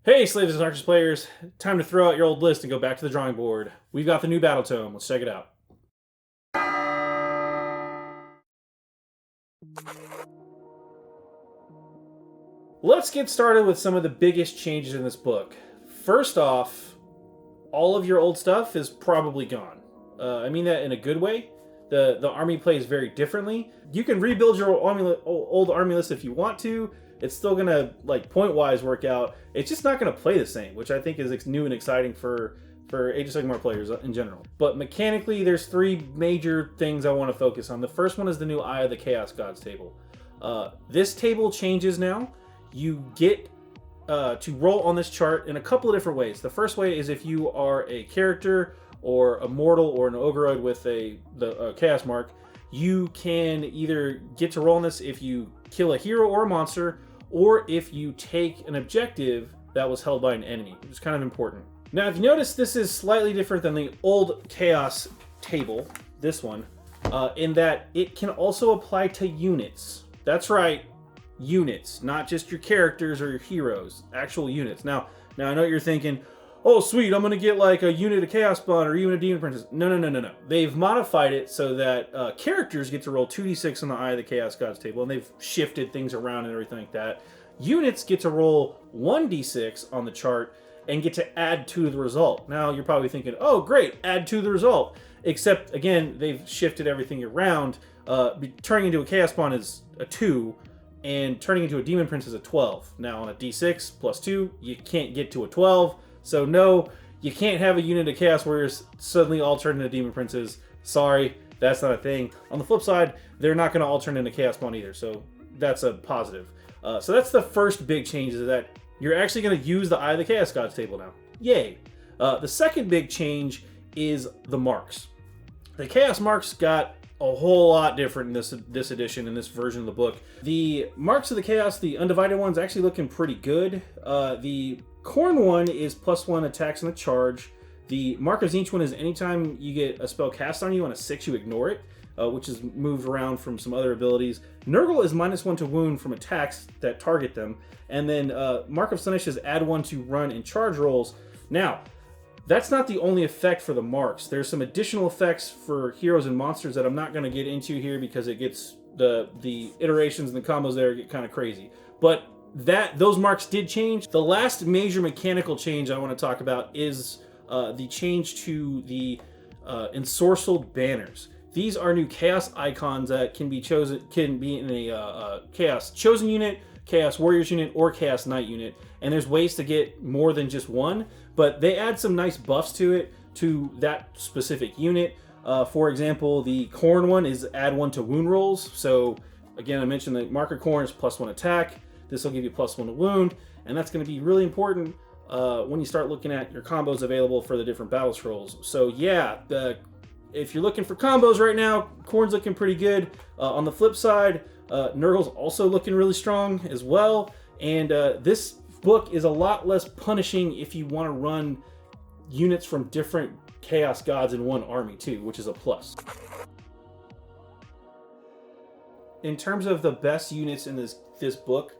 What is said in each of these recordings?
Hey, Slaves and Darkness players, time to throw out your old list and go back to the drawing board. We've got the new Battletome. Let's check it out. Let's get started with some of the biggest changes in this book. First off, all of your old stuff is probably gone. I mean that in a good way. The army plays very differently. You can rebuild your old army list if you want to. It's still gonna, like, point wise, work out. It's just not gonna play the same, which I think is new and exciting for Age of Sigmar players in general. But mechanically, there's three major things I want to focus on. The first one is the new Eye of the Chaos Gods table. This table changes now. You get to roll on this chart in a couple of different ways. The first way is if you are a character or a mortal or an ogreoid with the chaos mark, you can either get to roll on this if you kill a hero or a monster, or if you take an objective that was held by an enemy, which is kind of important. Now, if you notice, this is slightly different than the old chaos table, this one, in that it can also apply to units. That's right, units, not just your characters or your heroes, actual units. Now I know you're thinking, oh sweet, I'm gonna get like a unit of Chaos Spawn or a unit of Demon Princess. No. They've modified it so that characters get to roll 2d6 on the Eye of the Chaos Gods table, and they've shifted things around and everything like that. Units get to roll 1d6 on the chart and get to add 2 to the result. Now you're probably thinking, oh great, add 2 to the result. Except, again, they've shifted everything around. Turning into a Chaos Spawn is a 2, and turning into a Demon Prince is a 12. Now on a d6 plus 2, you can't get to a 12. So no, you can't have a unit of Chaos Warriors suddenly all turn into Demon Princes. Sorry, that's not a thing. On the flip side, they're not going to all turn into Chaos Spawn either, so that's a positive. So that's the first big change, is that you're actually going to use the Eye of the Chaos Gods table now. Yay! The second big change is the marks. The Chaos marks got a whole lot different in this edition, in this version of the book. The marks of the Chaos, the undivided ones, actually looking pretty good. The Corn one is +1 attacks and a charge. The Mark of Tzeentch one is anytime you get a spell cast on you on a 6, you ignore it, which is moved around from some other abilities. Nurgle is -1 to wound from attacks that target them. And then Mark of Slaanesh is add 1 to run and charge rolls. Now, that's not the only effect for the marks. There's some additional effects for heroes and monsters that I'm not going to get into here because it gets the iterations and the combos there get kind of crazy. But those marks did change. The last major mechanical change I want to talk about is the change to the ensorcelled banners. These are new chaos icons that can be in a chaos chosen unit, chaos warriors unit, or chaos knight unit. And there's ways to get more than just one, but they add some nice buffs to it, to that specific unit. For example, the Corn one is add 1 to wound rolls. So again, I mentioned the Mark of Corn is +1 attack. This will give you +1 to wound, and that's going to be really important when you start looking at your combos available for the different battle scrolls. So yeah, if you're looking for combos right now, Corn's looking pretty good. On the flip side, Nurgle's also looking really strong as well, and this book is a lot less punishing if you want to run units from different Chaos Gods in one army too, which is a plus. In terms of the best units in this book,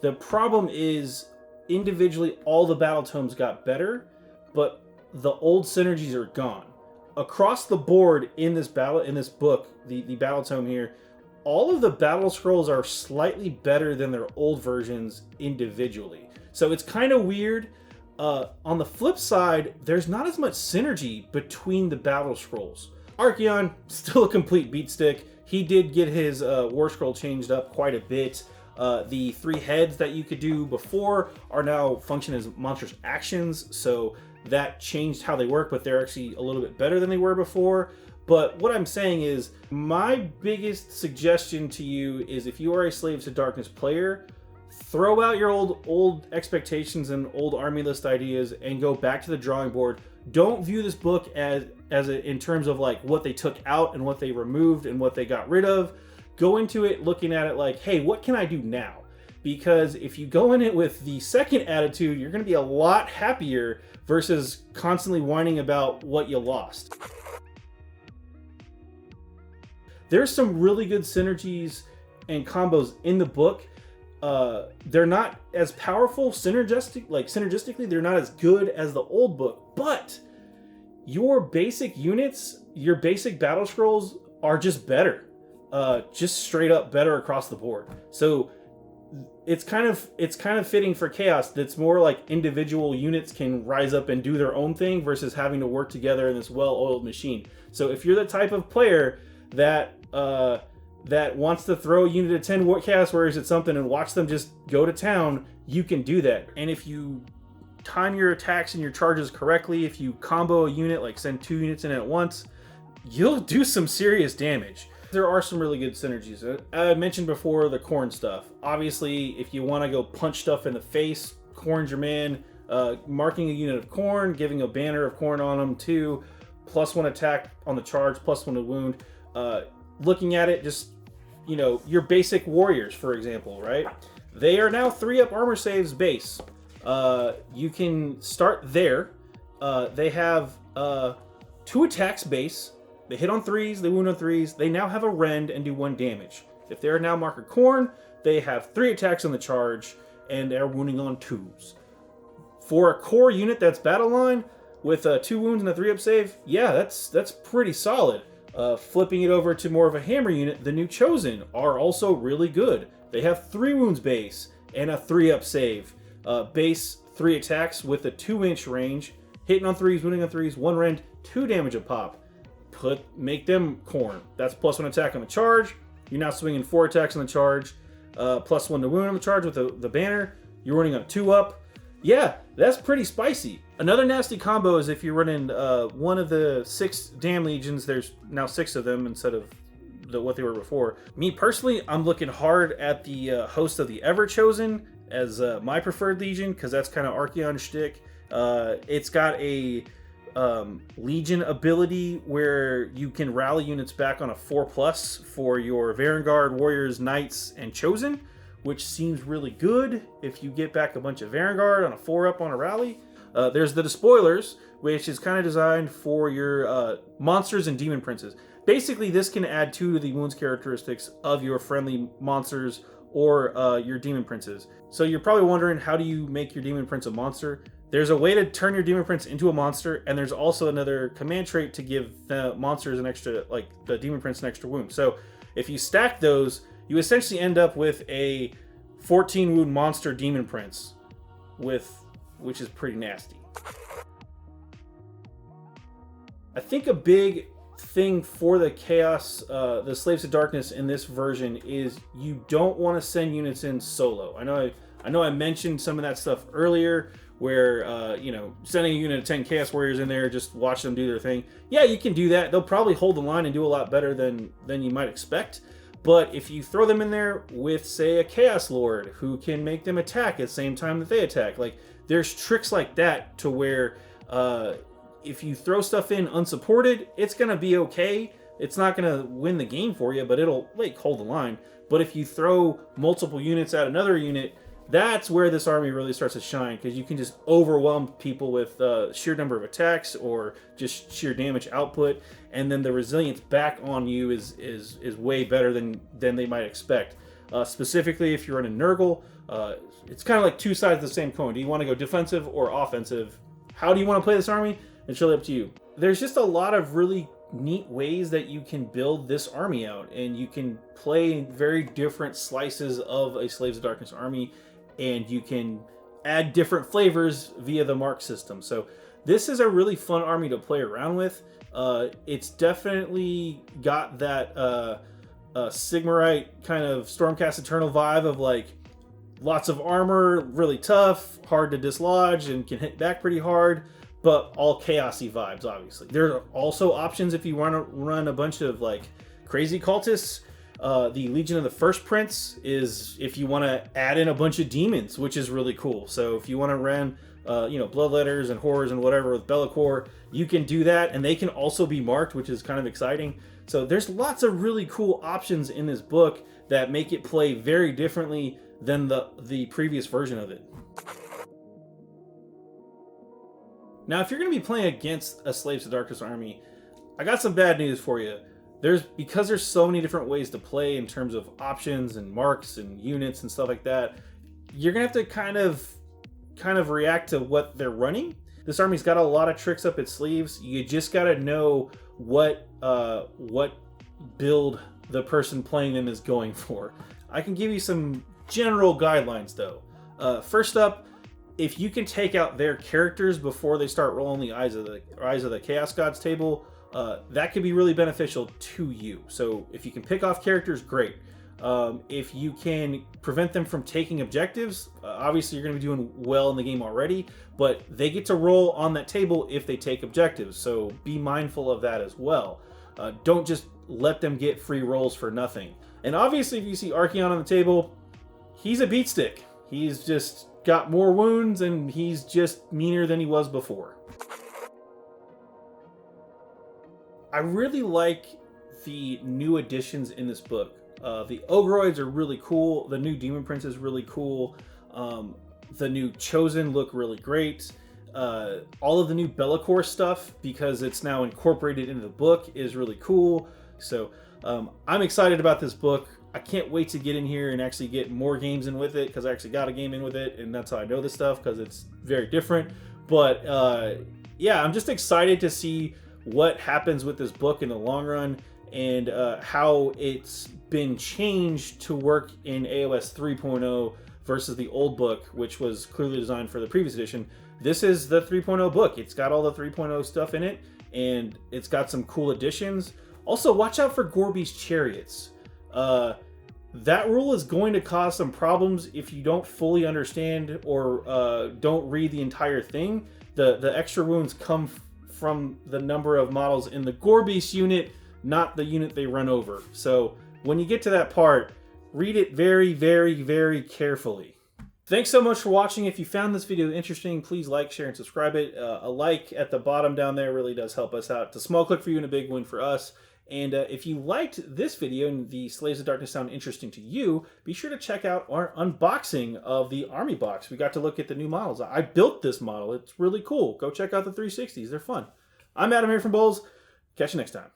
the problem is individually all the Battletomes got better, but the old synergies are gone. Across the board in this book, the Battletome here, all of the battle scrolls are slightly better than their old versions individually. So it's kind of weird. On the flip side, there's not as much synergy between the battle scrolls. Archaon, still a complete beatstick. He did get his war scroll changed up quite a bit. The 3 heads that you could do before are now function as monstrous actions, so that changed how they work, but they're actually a little bit better than they were before. But what I'm saying is, my biggest suggestion to you is, if you are a Slaves to Darkness player, throw out your old expectations and old army list ideas and go back to the drawing board. Don't view this book in terms of like what they took out and what they removed and what they got rid of. Go into it looking at it like, hey, what can I do now? Because if you go in it with the second attitude, you're going to be a lot happier versus constantly whining about what you lost. There's some really good synergies and combos in the book. they're not as powerful synergistically, they're not as good as the old book, but your basic units, your basic battle scrolls are just better. Just straight up better across the board. So it's kind of fitting for Chaos that's more like individual units can rise up and do their own thing versus having to work together in this well-oiled machine. So if you're the type of player that wants to throw a unit of 10 Chaos Warriors at something and watch them just go to town, you can do that. And if you time your attacks and your charges correctly, if you combo a unit, like send 2 units in at once, you'll do some serious damage. There are some really good synergies. I mentioned before the Khorne stuff. Obviously, if you want to go punch stuff in the face, Khorne's your man. Marking a unit of Khorne, giving a banner of Khorne on them too, +1 attack on the charge, +1 to wound. Looking at it, just, you know, your basic warriors, for example, right? They are now 3-up armor saves base. You can start there. They have 2 attacks base. They hit on 3s, they wound on 3s. They now have a rend and do 1 damage. If they're now marker Khorne, they have 3 attacks on the charge and they're wounding on 2s. For a core unit that's battle line with 2 wounds and a 3-up save, yeah, that's pretty solid. Flipping it over to more of a hammer unit, the new Chosen are also really good. They have 3 wounds base and a 3-up save. Base 3 attacks with a 2-inch range, hitting on 3s, wounding on 3s, 1 rend, 2 damage a pop. Make them Khorne. That's +1 attack on the charge. You're now swinging 4 attacks on the charge, +1 to wound on the charge with the banner. You're running on a 2-up. Yeah, that's pretty spicy. Another nasty combo is if you're running one of the 6 Damn Legions. There's now 6 of them instead of what they were before. Me personally, I'm looking hard at the host of the Ever Chosen as my preferred Legion, because that's kind of Archeon shtick. It's got a Legion ability where you can rally units back on a 4+ for your Vanguard, Warriors, Knights, and Chosen, which seems really good if you get back a bunch of Vanguard on a 4-up on a rally. There's the Despoilers, which is kind of designed for your monsters and demon princes. Basically, this can add 2 to the wounds characteristics of your friendly monsters or your demon princes. So you're probably wondering, how do you make your demon prince a monster? There's a way to turn your demon prince into a monster, and there's also another command trait to give the monsters an extra, like the demon prince, an extra wound. So if you stack those, you essentially end up with a 14 wound monster demon prince, which is pretty nasty. I think a big thing for the Chaos, the Slaves of Darkness in this version is you don't want to send units in solo. I know I mentioned some of that stuff earlier, where, sending a unit of 10 Chaos Warriors in there, just watch them do their thing. Yeah, you can do that. They'll probably hold the line and do a lot better than you might expect. But if you throw them in there with, say, a Chaos Lord who can make them attack at the same time that they attack, like, there's tricks like that to where if you throw stuff in unsupported, it's going to be okay. It's not going to win the game for you, but it'll, like, hold the line. But if you throw multiple units at another unit, that's where this army really starts to shine, because you can just overwhelm people with sheer number of attacks or just sheer damage output, and then the resilience back on you is way better than they might expect. Specifically, if you're running Nurgle, it's kind of like 2 sides of the same coin. Do you want to go defensive or offensive? How do you want to play this army? It's really up to you. There's just a lot of really neat ways that you can build this army out, and you can play very different slices of a Slaves of Darkness army, and you can add different flavors via the mark system. So this is a really fun army to play around with. It's definitely got that Sigmarite kind of Stormcast Eternal vibe of, like, lots of armor, really tough, hard to dislodge, and can hit back pretty hard, but all chaosy vibes, obviously. There are also options if you want to run a bunch of, like, crazy cultists. The Legion of the First Prince is if you want to add in a bunch of demons, which is really cool. So if you want to run, Bloodletters and Horrors and whatever with Be'lakor, you can do that, and they can also be marked, which is kind of exciting. So there's lots of really cool options in this book that make it play very differently than the previous version of it. Now, if you're going to be playing against a Slaves of Darkness army, I got some bad news for you. because there's so many different ways to play in terms of options and marks and units and stuff like that, you're gonna have to kind of react to what they're running. This army's got a lot of tricks up its sleeves. You just gotta know what build the person playing them is going for. I can give you some general guidelines though. First up, if you can take out their characters before they start rolling the eyes of the Chaos Gods table, that could be really beneficial to you. So if you can pick off characters, great. If you can prevent them from taking objectives, obviously you're going to be doing well in the game already, but they get to roll on that table if they take objectives, so be mindful of that as well. Don't just let them get free rolls for nothing. And obviously if you see Archeon on the table, he's a beatstick. He's just got more wounds and he's just meaner than he was before. I really like the new additions in this book. The Ogroids are really cool. The new Demon Prince is really cool. The new Chosen look really great. All of the new Be'lakor stuff, because it's now incorporated into the book, is really cool. So I'm excited about this book. I can't wait to get in here and actually get more games in with it, because I actually got a game in with it, and that's how I know this stuff, because it's very different. But yeah, I'm just excited to see what happens with this book in the long run, and how it's been changed to work in AOS 3.0 versus the old book, which was clearly designed for the previous edition. This is the 3.0 book. It's got all the 3.0 stuff in it, and it's got some cool additions. Also, watch out for Gorby's Chariots. That rule is going to cause some problems if you don't fully understand or don't read the entire thing. The extra wounds come from the number of models in the Gorbeast unit, not the unit they run over. So when you get to that part, read it very, very, very carefully. Thanks so much for watching. If you found this video interesting, please like, share, and subscribe it. A like at the bottom down there really does help us out. It's a small click for you and a big win for us. And if you liked this video and the Slaves of Darkness sound interesting to you, be sure to check out our unboxing of the Army box. We got to look at the new models. I built this model. It's really cool. Go check out the 360s. They're fun. I'm Adam here from Bowles. Catch you next time.